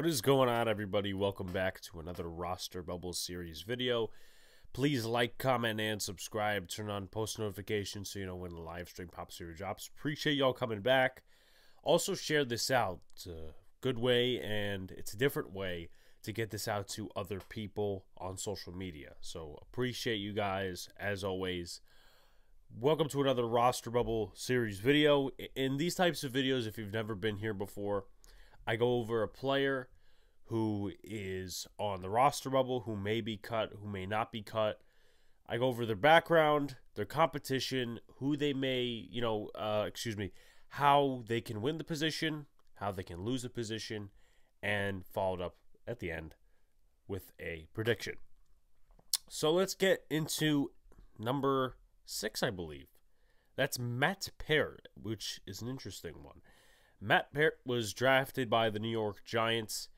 What is going on, everybody? Welcome back to another Roster Bubble Series video. Please like, comment, and subscribe. Turn on post notifications so you know when the live stream pops series drops. Appreciate y'all coming back. Also, share this out. It's a good way, and it's a different way to get this out to other people on social media. So, appreciate you guys, as always. Welcome to another Roster Bubble Series video. In these types of videos, if you've never been here before, I go over a player who is on the roster bubble, who may be cut, who may not be cut. I go over their background, their competition, who they may, how they can win the position, how they can lose a position, and followed up at the end with a prediction. So let's get into number 6, I believe. That's Matt Peart, which is an interesting one. Matt Peart was drafted by the New York Giants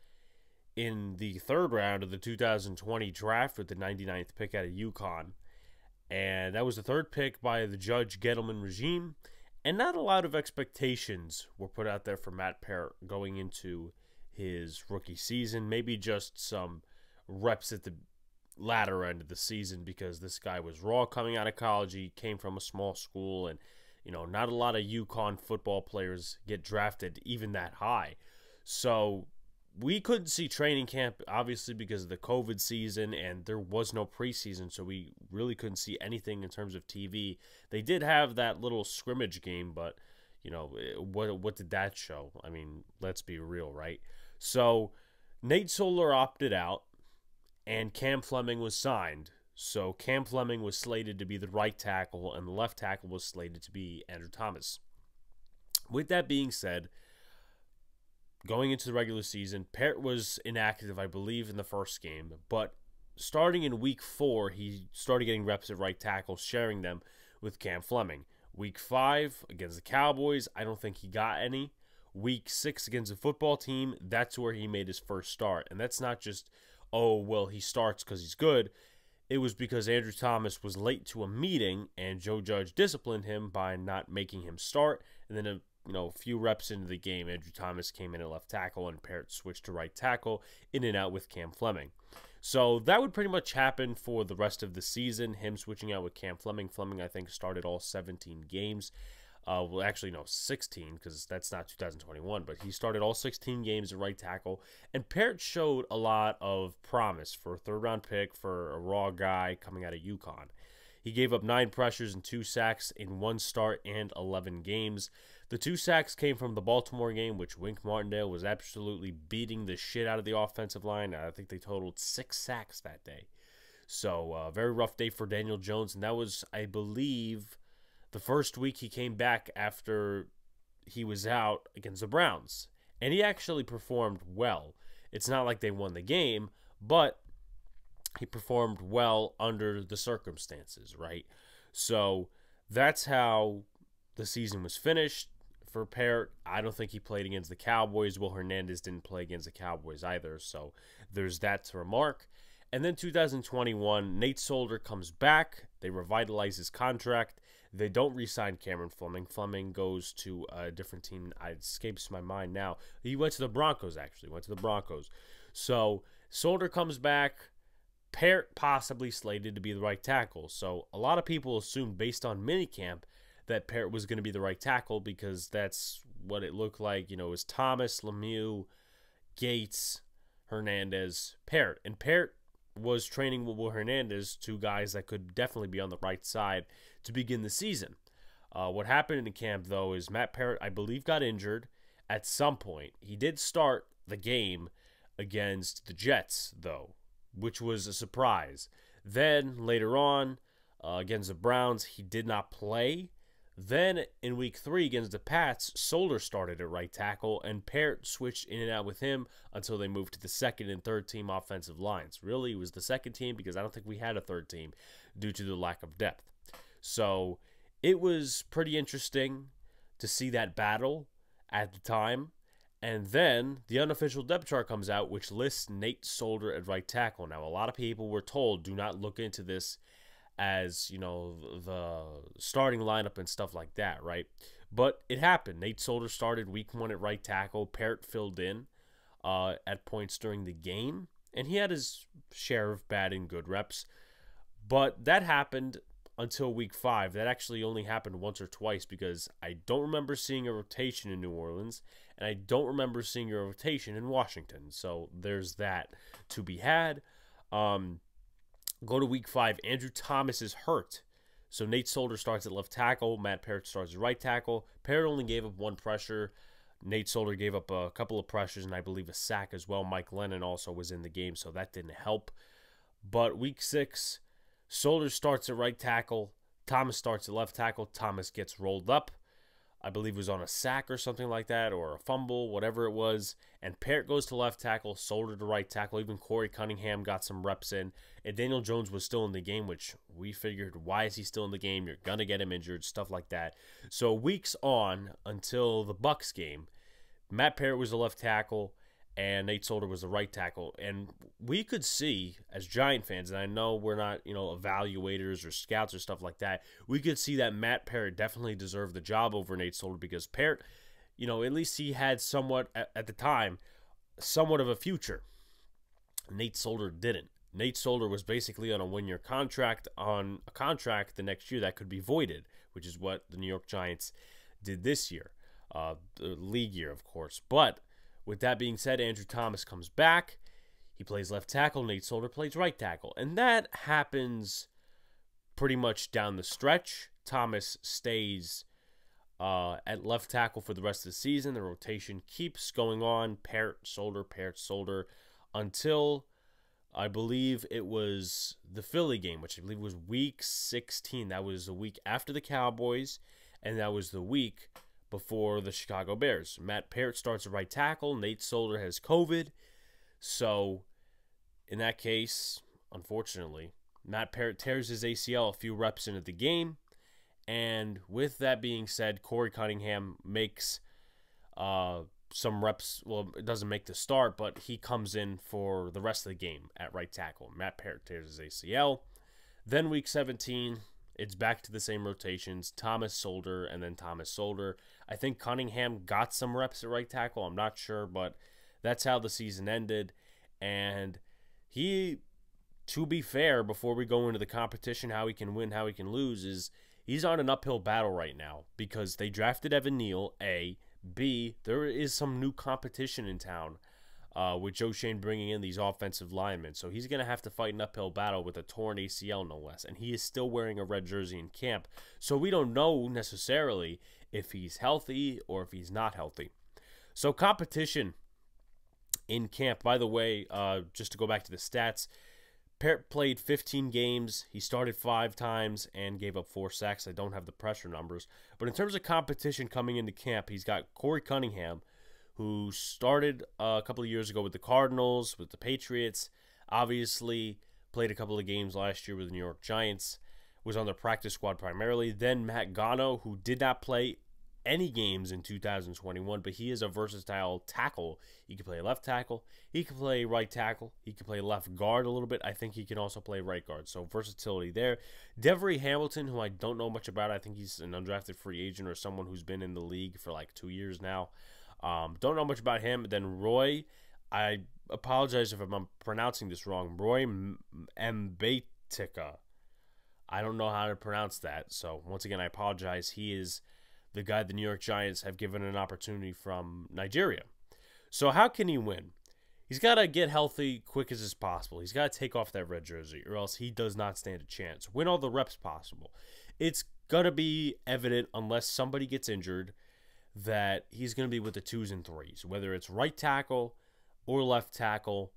in the 3rd round of the 2020 draft with the 99th pick out of UConn. And that was the 3rd pick by the Judge Gettleman regime. And not a lot of expectations were put out there for Matt Peart going into his rookie season. Maybe just some reps at the latter end of the season because this guy was raw coming out of college. He came from a small school, and not a lot of UConn football players get drafted even that high. So we couldn't see training camp, obviously, because of the COVID season, and there was no preseason, so we really couldn't see anything in terms of TV. They did have that little scrimmage game, but, what did that show? I mean, let's be real, right? So Nate Solder opted out, and Cam Fleming was signed. So Cam Fleming was slated to be the right tackle, and the left tackle was slated to be Andrew Thomas. With that being said, going into the regular season, Peart was inactive, I believe, in the first game. But starting in Week 4, he started getting reps at right tackle, sharing them with Cam Fleming. Week 5 against the Cowboys, I don't think he got any. Week 6 against the football team, that's where he made his first start. And that's not just, oh, well, he starts because he's good. It was because Andrew Thomas was late to a meeting, and Joe Judge disciplined him by not making him start. And then a few reps into the game, Andrew Thomas came in at left tackle, and Peart switched to right tackle, in and out with Cam Fleming. So that would pretty much happen for the rest of the season, him switching out with Cam Fleming. Fleming, I think, started all 17 games. 16, because that's not 2021, but he started all 16 games at right tackle, and Peart showed a lot of promise for a 3rd-round pick for a raw guy coming out of UConn. He gave up 9 pressures and 2 sacks in 1 start and 11 games. The 2 sacks came from the Baltimore game, which Wink Martindale was absolutely beating the shit out of the offensive line. I think they totaled 6 sacks that day. So, very rough day for Daniel Jones, and that was, I believe, the first week he came back after he was out against the Browns. And he actually performed well. It's not like they won the game, but he performed well under the circumstances, right? So that's how the season was finished for Peart. I don't think he played against the Cowboys. Will Hernandez didn't play against the Cowboys either, so there's that to remark. And then 2021, Nate Solder comes back. They revitalize his contract. They don't re-sign Cameron Fleming. Fleming goes to a different team. It escapes my mind now. He went to the Broncos, actually. So Solder comes back. Peart possibly slated to be the right tackle. So a lot of people assumed, based on minicamp, that Peart was going to be the right tackle because that's what it looked like. It was Thomas, Lemieux, Gates, Hernandez, Peart. And Peart was training with Will Hernandez, 2 guys that could definitely be on the right side to begin the season. What happened in the camp, though, is Matt Peart, I believe, got injured at some point. He did start the game against the Jets, though, which was a surprise. Then, later on, against the Browns, he did not play. Then, in Week 3 against the Pats, Solder started at right tackle, and Peart switched in and out with him until they moved to the 2nd and 3rd team offensive lines. Really, it was the 2nd team because I don't think we had a 3rd team due to the lack of depth. So it was pretty interesting to see that battle at the time. And then the unofficial depth chart comes out, which lists Nate Solder at right tackle. Now, a lot of people were told, do not look into this as, the starting lineup and stuff like that, right? But it happened. Nate Solder started week 1 at right tackle. Peart filled in. at points during the game, and he had his share of bad and good reps. But that happened until week 5. That actually only happened once or twice, because I don't remember seeing a rotation in New Orleans, and I don't remember seeing a rotation in Washington. So there's that to be had. Go to week 5. Andrew Thomas is hurt. So Nate Solder starts at left tackle. Matt Peart starts at right tackle. Peart only gave up 1 pressure. Nate Solder gave up a couple of pressures and I believe a sack as well. Mike Lennon also was in the game, so that didn't help. But week 6, Solder starts at right tackle. Thomas starts at left tackle. Thomas gets rolled up. I believe it was on a sack or something like that, or a fumble, whatever it was. And Peart goes to left tackle, Solder to right tackle. Even Corey Cunningham got some reps in. And Daniel Jones was still in the game, which we figured, why is he still in the game? You're going to get him injured, stuff like that. So weeks on until the Bucks game, Matt Peart was the left tackle, and Nate Solder was the right tackle. And we could see, as Giant fans, and I know we're not, evaluators or scouts or stuff like that, we could see that Matt Peart definitely deserved the job over Nate Solder, because Peart, at least he had somewhat, at the time, somewhat of a future. Nate Solder didn't. Nate Solder was basically on a one-year contract, on a contract the next year that could be voided, which is what the New York Giants did this year, the league year, of course. But with that being said, Andrew Thomas comes back. He plays left tackle. Nate Solder plays right tackle. And that happens pretty much down the stretch. Thomas stays at left tackle for the rest of the season. The rotation keeps going on. Peart, Solder, until I believe it was the Philly game, which I believe was week 16. That was a week after the Cowboys, and that was the week before the Chicago Bears. Matt Peart starts at right tackle. Nate Solder has COVID. So, in that case, unfortunately, Matt Peart tears his ACL a few reps into the game. And with that being said, Corey Cunningham makes some reps. Well, it doesn't make the start, but he comes in for the rest of the game at right tackle. Matt Peart tears his ACL. Then week 17, it's back to the same rotations. Thomas, Solder, and then Thomas, Solder. I think Cunningham got some reps at right tackle. I'm not sure, but that's how the season ended. And he, to be fair, before we go into the competition, how he can win, how he can lose, is he's on an uphill battle right now, because they drafted Evan Neal, A. B, there is some new competition in town with Joe Shane bringing in these offensive linemen. So he's going to have to fight an uphill battle with a torn ACL, no less. And he is still wearing a red jersey in camp. So we don't know necessarily if he's healthy or if he's not healthy. So competition in camp. By the way, just to go back to the stats, Peart played 15 games. He started 5 times and gave up 4 sacks. I don't have the pressure numbers. But in terms of competition coming into camp, he's got Corey Cunningham, who started a couple of years ago with the Cardinals, with the Patriots, obviously played a couple of games last year with the New York Giants, was on the practice squad primarily. Then Matt Gano, who did not play any games in 2021, but he is a versatile tackle. He can play left tackle, he can play right tackle, he can play left guard a little bit. I think he can also play right guard, so versatility there. Devery Hamilton, who I don't know much about. I think he's an undrafted free agent or someone who's been in the league for like 2 years now. Don't know much about him. Then Roy, I apologize if I'm pronouncing this wrong, Roy Mbetika. I don't know how to pronounce that, so once again I apologize. He is the guy the New York Giants have given an opportunity from Nigeria. So how can he win? He's got to get healthy quick as is possible. He's got to take off that red jersey, or else he does not stand a chance. Win all the reps possible. It's going to be evident, unless somebody gets injured, that he's going to be with the 2s and 3s. Whether it's right tackle or left tackle,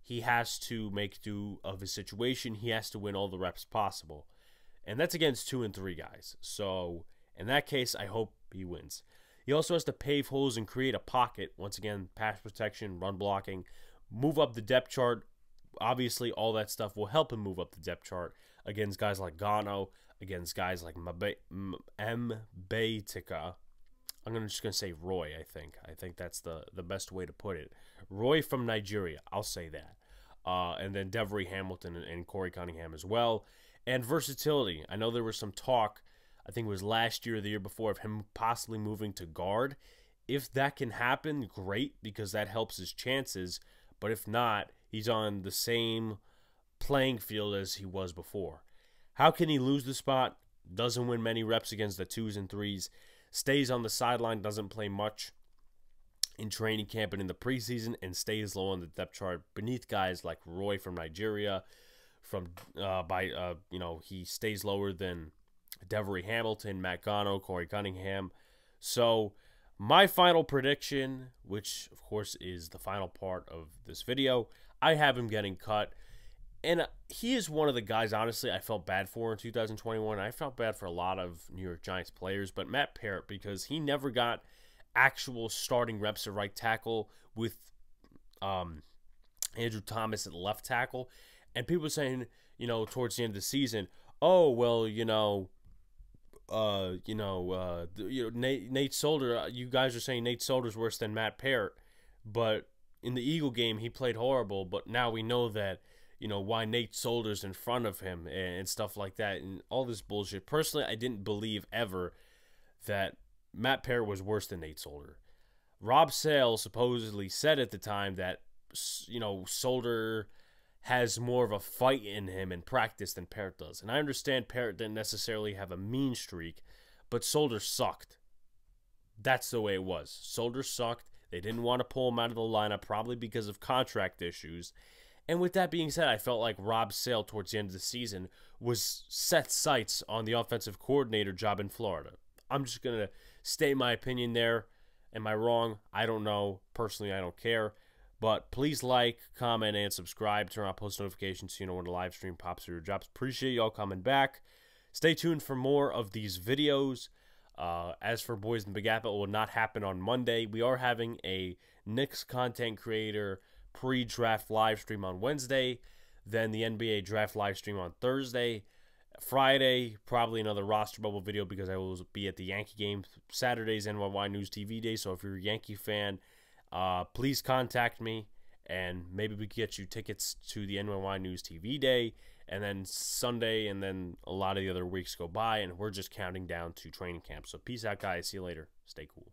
he has to make do of his situation. He has to win all the reps possible. And that's against 2 and 3 guys. So in that case, I hope he wins. He also has to pave holes and create a pocket. Once again, pass protection, run blocking, move up the depth chart. Obviously, all that stuff will help him move up the depth chart against guys like Gano, against guys like Mbetika. I'm just going to say Roy, I think. I think that's the best way to put it. Roy from Nigeria, I'll say that. And then Devery Hamilton and Corey Cunningham as well. And versatility. I know there was some talk, I think it was last year or the year before, of him possibly moving to guard. If that can happen, great, because that helps his chances. But if not, he's on the same playing field as he was before. How can he lose the spot? Doesn't win many reps against the 2s and 3s. Stays on the sideline, doesn't play much in training camp and in the preseason, and stays low on the depth chart beneath guys like Roy from Nigeria. He stays lower than Devery Hamilton, Matt Gano, Corey Cunningham. So my final prediction, which of course is the final part of this video, I have him getting cut. And he is one of the guys, honestly, I felt bad for in 2021. I felt bad for a lot of New York Giants players, but Matt Peart, because he never got actual starting reps at right tackle with Andrew Thomas at left tackle. And people saying, towards the end of the season, oh, well, Nate Solder, you guys are saying Nate Solder's worse than Matt Peart, but in the Eagle game, he played horrible, but now we know that, why Nate Solder's in front of him and stuff like that and all this bullshit. Personally, I didn't believe ever that Matt Peart was worse than Nate Solder. Rob Sale supposedly said at the time that, Solder has more of a fight in him in practice than Peart does. And I understand Peart didn't necessarily have a mean streak, but Solder sucked. That's the way it was. Solder sucked. They didn't want to pull him out of the lineup, probably because of contract issues. And with that being said, I felt like Rob Sale towards the end of the season was set sights on the offensive coordinator job in Florida. I'm just going to state my opinion there. Am I wrong? I don't know. Personally, I don't care. But please like, comment, and subscribe. Turn on post notifications so you know when the live stream pops through your drops. Appreciate y'all coming back. Stay tuned for more of these videos. As for Boys in the Big Apple, it will not happen on Monday. We are having a Knicks content creator pre-draft live stream on Wednesday. Then the NBA draft live stream on Thursday. Friday, probably another roster bubble video because I will be at the Yankee game. Saturday's NYY News TV Day. So if you're a Yankee fan, please contact me, and maybe we can get you tickets to the NYY News TV Day, and then Sunday, and then a lot of the other weeks go by, and we're just counting down to training camp. So peace out, guys. See you later. Stay cool.